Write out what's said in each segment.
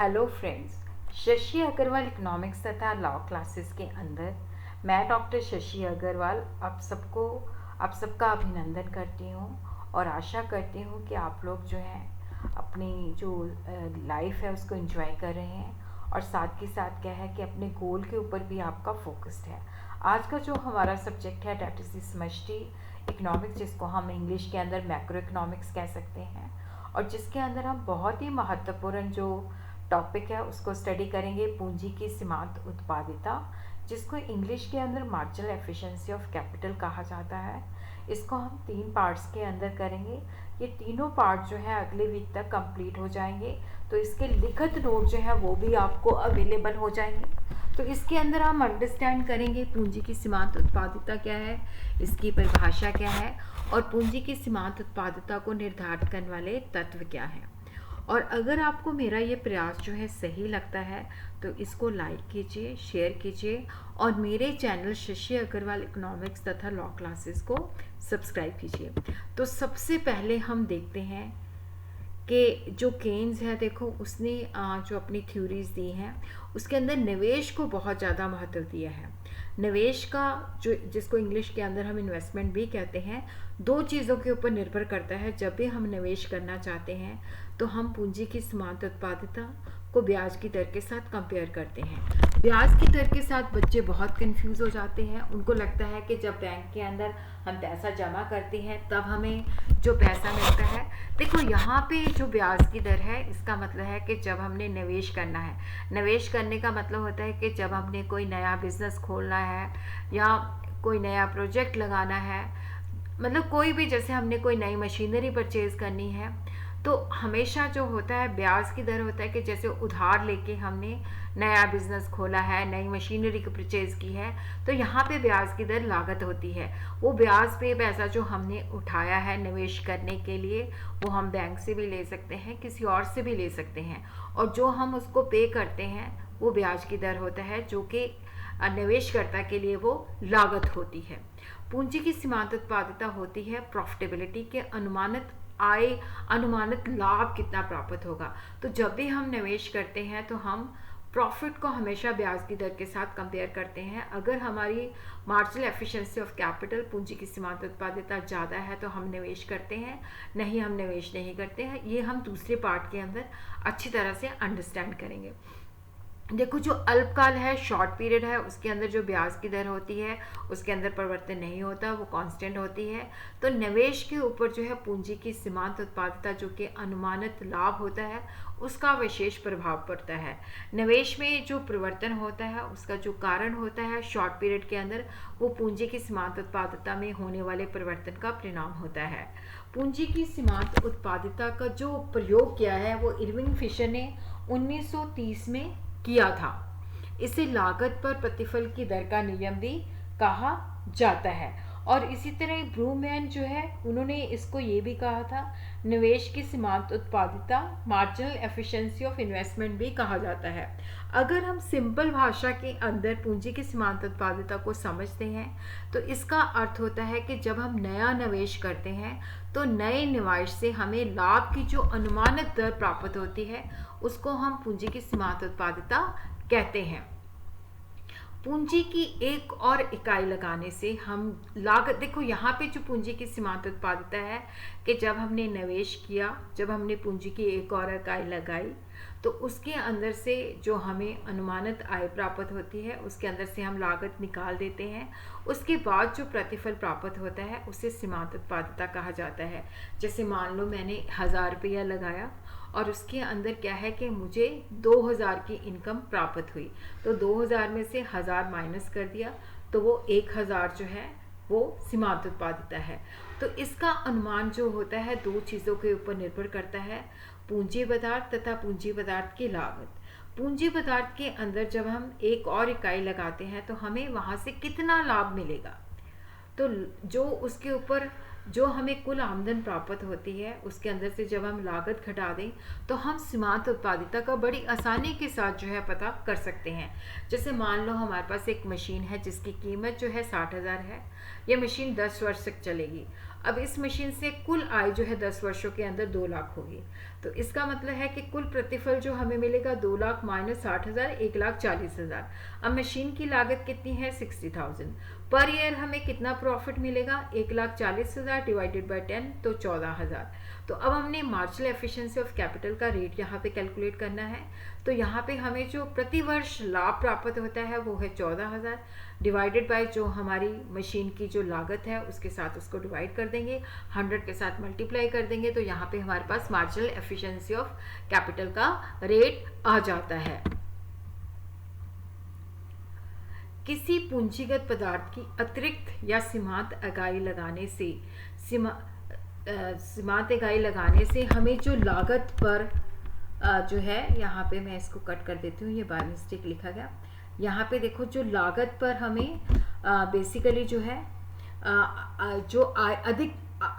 Hello friends, Shashi Agarwal economics तथा law classes के अंदर मैं डॉक्टर शशि अग्रवाल आप सबका अभिनंदन करती हूँ और आशा करती हूँ कि आप लोग जो हैं अपनी जो लाइफ है उसको एंजॉय कर रहे हैं और साथ के साथ क्या है कि अपने गोल के ऊपर भी आपका फोकस्ड है। आज का जो हमारा सब्जेक्ट है डेट इज़ द समष्टि इकोनॉमिक्स, जिसको हम इंग्लिश के अंदर मैक्रो इकोनॉमिक्स कह सकते हैं, और जिसके अंदर हम बहुत ही महत्वपूर्ण जो टॉपिक है उसको स्टडी करेंगे, पूंजी की सीमांत उत्पादिता, जिसको इंग्लिश के अंदर मार्जिनल एफिशिएंसी ऑफ कैपिटल कहा जाता है। इसको हम 3 पार्ट्स के अंदर करेंगे। ये तीनों पार्ट जो है अगले वीक तक कंप्लीट हो जाएंगे, तो इसके लिखित नोट जो है वो भी आपको अवेलेबल हो जाएंगे। तो इसके अंदर हम अंडरस्टैंड करेंगे पूंजी की सीमांत उत्पादिता क्या है, इसकी परिभाषा क्या है, और पूंजी की सीमांत उत्पादिता को निर्धारित करने वाले तत्व क्या हैं। और अगर आपको मेरा ये प्रयास जो है सही लगता है तो इसको लाइक कीजिए, शेयर कीजिए और मेरे चैनल शशि अग्रवाल इकोनॉमिक्स तथा लॉ क्लासेस को सब्सक्राइब कीजिए। तो सबसे पहले हम देखते हैं कि जो केन्स है, देखो उसने जो अपनी थ्योरीज दी हैं उसके अंदर निवेश को बहुत ज़्यादा महत्व दिया है। निवेश का जो जिसको इंग्लिश के अंदर हम इन्वेस्टमेंट भी कहते हैं, 2 चीज़ों के ऊपर निर्भर करता है। जब भी हम निवेश करना चाहते हैं तो हम पूंजी की सीमांत उत्पादिता को ब्याज की दर के साथ कंपेयर करते हैं। ब्याज की दर के साथ बच्चे बहुत कंफ्यूज हो जाते हैं। उनको लगता है कि जब बैंक के अंदर हम पैसा जमा करते हैं तब हमें जो पैसा मिलता है, देखो यहाँ पे जो ब्याज की दर है इसका मतलब है कि जब हमने निवेश करना है। निवेश करने का मतलब होता है कि जब हमने कोई नया बिजनेस खोलना है या कोई नया प्रोजेक्ट लगाना है, मतलब कोई भी, जैसे हमने कोई नई मशीनरी परचेज करनी है तो हमेशा जो होता है ब्याज की दर होता है कि जैसे उधार लेके हमने नया बिजनेस खोला है, नई मशीनरी को परचेज की है, तो यहाँ पे ब्याज की दर लागत होती है। वो ब्याज पे पैसा जो हमने उठाया है निवेश करने के लिए, वो हम बैंक से भी ले सकते हैं, किसी और से भी ले सकते हैं, और जो हम उसको पे करते हैं वो ब्याज की दर होता है, जो कि निवेशकर्ता के लिए वो लागत होती है। पूंजी की सीमांत उत्पादिता होती है प्रॉफिटेबिलिटी के अनुमानित आय, अनुमानित लाभ कितना प्राप्त होगा। तो जब भी हम निवेश करते हैं तो हम प्रॉफिट को हमेशा ब्याज की दर के साथ कंपेयर करते हैं। अगर हमारी मार्जिनल एफिशिएंसी ऑफ कैपिटल, पूंजी की सीमांत उत्पादिता ज़्यादा है तो हम निवेश करते हैं, नहीं हम निवेश नहीं करते हैं। ये हम दूसरे पार्ट के अंदर अच्छी तरह से अंडरस्टैंड करेंगे। देखो, जो अल्पकाल है, शॉर्ट पीरियड है, उसके अंदर जो ब्याज की दर होती है उसके अंदर परिवर्तन नहीं होता, वो कांस्टेंट होती है। तो निवेश के ऊपर जो है पूंजी की सीमांत उत्पादिता, जो कि अनुमानित लाभ होता है, उसका विशेष प्रभाव पड़ता है। निवेश में जो परिवर्तन होता है उसका जो कारण होता है शॉर्ट पीरियड के अंदर, वो पूंजी की सीमांत उत्पादिता में होने वाले परिवर्तन का परिणाम होता है। पूंजी की सीमांत उत्पादिता का जो प्रयोग किया है वो इरविंग फिशर ने 1930 में किया था। इसे लागत पर प्रतिफल की दर का नियम भी कहा जाता है। और इसी तरह ब्रूमैन जो है उन्होंने इसको ये भी कहा था, निवेश की सीमांत उत्पादिता, मार्जिनल एफिशिएंसी ऑफ इन्वेस्टमेंट भी कहा जाता है। अगर हम सिंपल भाषा के अंदर पूंजी की सीमांत उत्पादिता को समझते हैं तो इसका अर्थ होता है कि जब हम नया निवेश करते हैं तो नए निवेश से हमें लाभ की जो अनुमानित दर प्राप्त होती है उसको हम पूंजी की सीमांत उत्पादिता कहते हैं। पूंजी की एक और इकाई लगाने से हम लागत, देखो यहाँ पे जो पूंजी की सीमांत उत्पादिता है कि जब हमने निवेश किया, जब हमने पूंजी की एक और इकाई लगाई तो उसके अंदर से जो हमें अनुमानित आय प्राप्त होती है उसके अंदर से हम लागत निकाल देते हैं। उसके बाद जो प्रतिफल प्राप्त होता है उसे सीमांत उत्पादिता कहा जाता है। जैसे मान लो मैंने 1000 रुपया लगाया और उसके अंदर क्या है कि मुझे 2000 की इनकम प्राप्त हुई, तो 2000 में से 1000 माइनस कर दिया तो वो 1000 जो है वो सीमांत उत्पादिता है। तो इसका अनुमान जो होता है 2 चीज़ों के ऊपर निर्भर करता है, पूंजी पदार्थ तथा पूंजी पदार्थ की लागत। पूंजी पदार्थ के अंदर जब हम एक और इकाई लगाते हैं तो हमें वहाँ से कितना लाभ मिलेगा, तो जो उसके ऊपर जो हमें कुल आमदन प्राप्त होती है उसके अंदर से जब हम लागत घटा दें तो हम सीमांत उत्पादिता का बड़ी आसानी के साथ जो है पता कर सकते हैं। जैसे मान लो हमारे पास एक मशीन है जिसकी कीमत जो है 60,000 है। यह मशीन 10 वर्ष तक चलेगी। अब इस मशीन से कुल आय जो है 10 वर्षों के अंदर 2 लाख होगी। तो इसका मतलब है कि कुल प्रतिफल जो हमें मिलेगा 2 लाख माइनस 60,000, 1,40,000। अब मशीन की लागत कितनी है 60,000। पर ईयर हमें कितना प्रॉफिट मिलेगा 1,40,000 डिवाइडेड बाई 10 तो 14,000। तो अब हमने मार्जिनल एफिशिएंसी ऑफ कैपिटल का रेट यहाँ पे कैलकुलेट करना है। तो यहाँ पे हमें जो प्रति वर्ष लाभ प्राप्त होता है वो है 14,000 डिवाइडेड बाय जो हमारी मशीन की जो लागत है उसके साथ उसको डिवाइड कर देंगे, 100 के साथ मल्टीप्लाई कर देंगे, तो यहाँ पे हमारे पास मार्जिनल एफिशिएंसी ऑफ कैपिटल का रेट आ जाता है। किसी पूंजीगत पदार्थ की अतिरिक्त या सीमांत इकाई लगाने से सीमांत इकाई लगाने से हमें जो लागत पर जो है, यहाँ पे मैं इसको कट कर देती हूँ, ये बाय मिस्टेक लिखा गया। यहाँ पे देखो जो लागत पर हमें बेसिकली जो है जो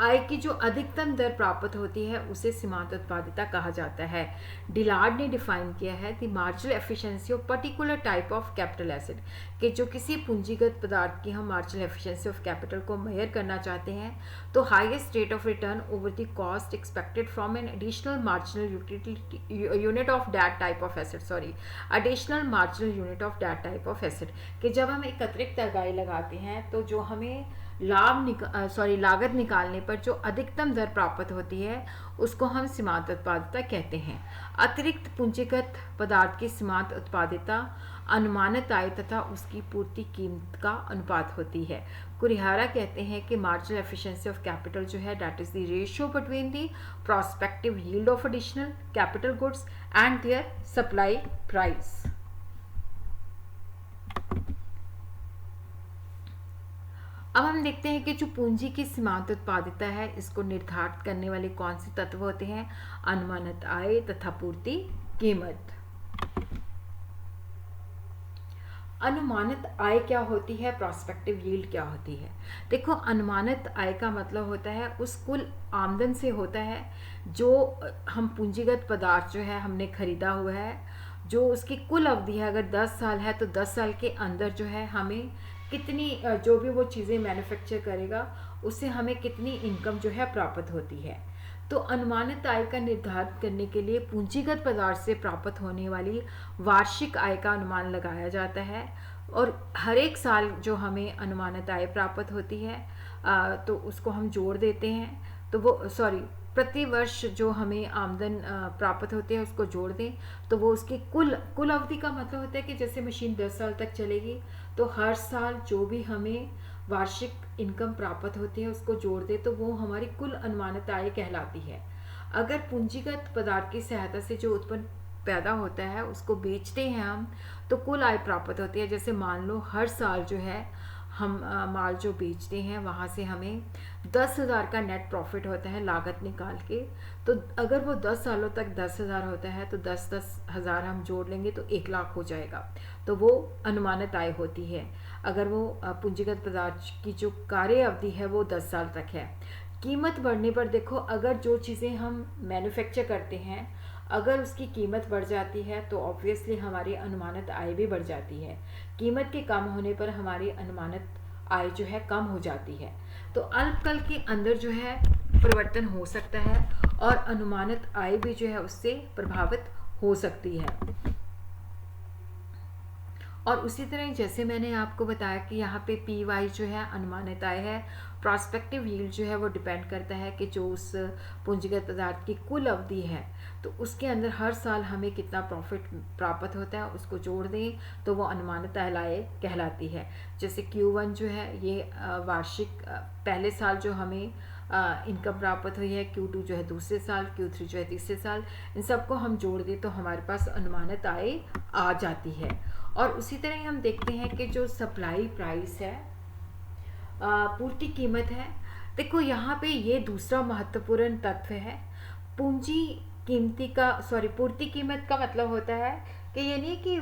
आय की जो अधिकतम दर प्राप्त होती है उसे सीमांत उत्पादिता कहा जाता है। डिलार्ड ने डिफाइन किया है the marginal efficiency of particular type of capital asset, कि जो किसी पूंजीगत पदार्थ की हम मार्जिनल एफिशिएंसी ऑफ कैपिटल को मेजर करना चाहते हैं तो highest rate of return over the cost expected from an additional marginal unit of that type of asset, additional marginal unit of that type of asset, कि जब हम एक अतिरिक्त इकाई लगाते हैं तो जो हमें लागत निकालने पर जो अधिकतम दर प्राप्त होती है उसको हम सीमांत उत्पादिता कहते हैं। अतिरिक्त पूंजीगत पदार्थ की सीमांत उत्पादिता अनुमानित आय तथा उसकी पूर्ति कीमत का अनुपात होती है। कुरिहारा कहते हैं कि मार्जिनल एफिशिएंसी ऑफ कैपिटल जो है that is the ratio between the prospective yield of additional capital goods and their supply price. अब हम देखते हैं कि जो पूंजी की सीमांत उत्पादिता है इसको निर्धारित करने वाले कौन से तत्व होते हैं, अनुमानित आय तथा पूर्ति कीमत। अनुमानित आय क्या होती है, प्रोस्पेक्टिव यील्ड क्या होती है। देखो अनुमानित आय का मतलब होता है उस कुल आमदन से होता है जो हम पूंजीगत पदार्थ जो है हमने खरीदा हुआ है, जो उसकी कुल अवधि है, अगर 10 साल है तो 10 साल के अंदर जो है हमें कितनी जो भी वो चीज़ें मैन्युफैक्चर करेगा उससे हमें कितनी इनकम जो है प्राप्त होती है। तो अनुमानित आय का निर्धारण करने के लिए पूंजीगत पदार्थ से प्राप्त होने वाली वार्षिक आय का अनुमान लगाया जाता है और हर एक साल जो हमें अनुमानित आय प्राप्त होती है तो उसको हम जोड़ देते हैं, तो वो प्रति वर्ष जो हमें आमदन प्राप्त होती है उसको जोड़ दें तो वो उसकी कुल अवधि का मतलब होता है कि जैसे मशीन 10 साल तक चलेगी तो हर साल जो भी हमें वार्षिक इनकम प्राप्त होती है उसको जोड़ दें तो वो हमारी कुल अनुमानित आय कहलाती है। अगर पूंजीगत पदार्थ की सहायता से जो उत्पन्न पैदा होता है उसको बेचते हैं हम तो कुल आय प्राप्त होती है। जैसे मान लो हर साल जो है हम माल जो बेचते हैं वहाँ से हमें 10,000 का नेट प्रॉफिट होता है लागत निकाल के, तो अगर वो 10 सालों तक 10,000 होता है तो 10,000 हम जोड़ लेंगे तो 1 लाख हो जाएगा, तो वो अनुमानित आय होती है। अगर वो पूंजीगत पदार्थ की जो कार्य अवधि है वो 10 साल तक है। कीमत बढ़ने पर देखो अगर जो चीज़ें हम मैन्युफैक्चर करते हैं अगर उसकी कीमत बढ़ जाती है तो ऑब्वियसली हमारी अनुमानित आय भी बढ़ जाती है। कीमत के कम होने पर हमारी अनुमानित आय जो है कम हो जाती है। तो अल्पकाल के अंदर जो है परिवर्तन हो सकता है और अनुमानित आय भी जो है उससे प्रभावित हो सकती है। और उसी तरह जैसे मैंने आपको बताया कि यहाँ पे पी वाई जो है अनुमानित आय है, प्रॉस्पेक्टिव यील्ड जो है वो डिपेंड करता है कि जो उस पूंजीगत पदार्थ की कुल अवधि है तो उसके अंदर हर साल हमें कितना प्रॉफिट प्राप्त होता है उसको जोड़ दें तो वो अनुमानित आय कहलाती है। जैसे Q1 जो है ये वार्षिक पहले साल जो हमें इनकम प्राप्त हुई है, Q2 जो है दूसरे साल, Q3 जो है तीसरे साल, इन सबको हम जोड़ दें तो हमारे पास अनुमानित आय आ जाती है। और उसी तरह हम देखते हैं कि जो सप्लाई प्राइस है पूर्ति कीमत है, देखो यहाँ पे ये दूसरा महत्वपूर्ण तत्व है। पूर्ति कीमत का मतलब होता है कि ये नहीं कि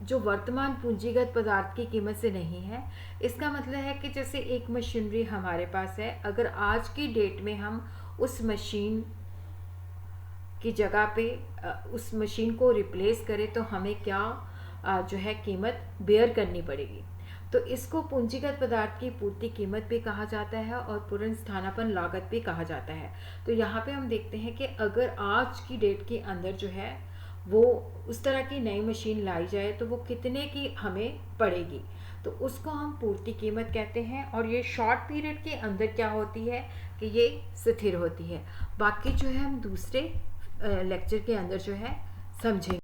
जो वर्तमान पूंजीगत पदार्थ की कीमत से नहीं है, इसका मतलब है कि जैसे एक मशीनरी हमारे पास है, अगर आज की डेट में हम उस मशीन की जगह पे उस मशीन को रिप्लेस करें तो हमें क्या जो है कीमत बेयर करनी पड़ेगी। तो इसको पूंजीगत पदार्थ की पूर्ति कीमत भी कहा जाता है और पूर्ण स्थानापन्न लागत भी कहा जाता है। तो यहाँ पे हम देखते हैं कि अगर आज की डेट के अंदर जो है वो उस तरह की नई मशीन लाई जाए तो वो कितने की हमें पड़ेगी, तो उसको हम पूर्ति कीमत कहते हैं। और ये शॉर्ट पीरियड के अंदर क्या होती है कि ये स्थिर होती है। बाकी जो है हम दूसरे लेक्चर के अंदर जो है समझेंगे।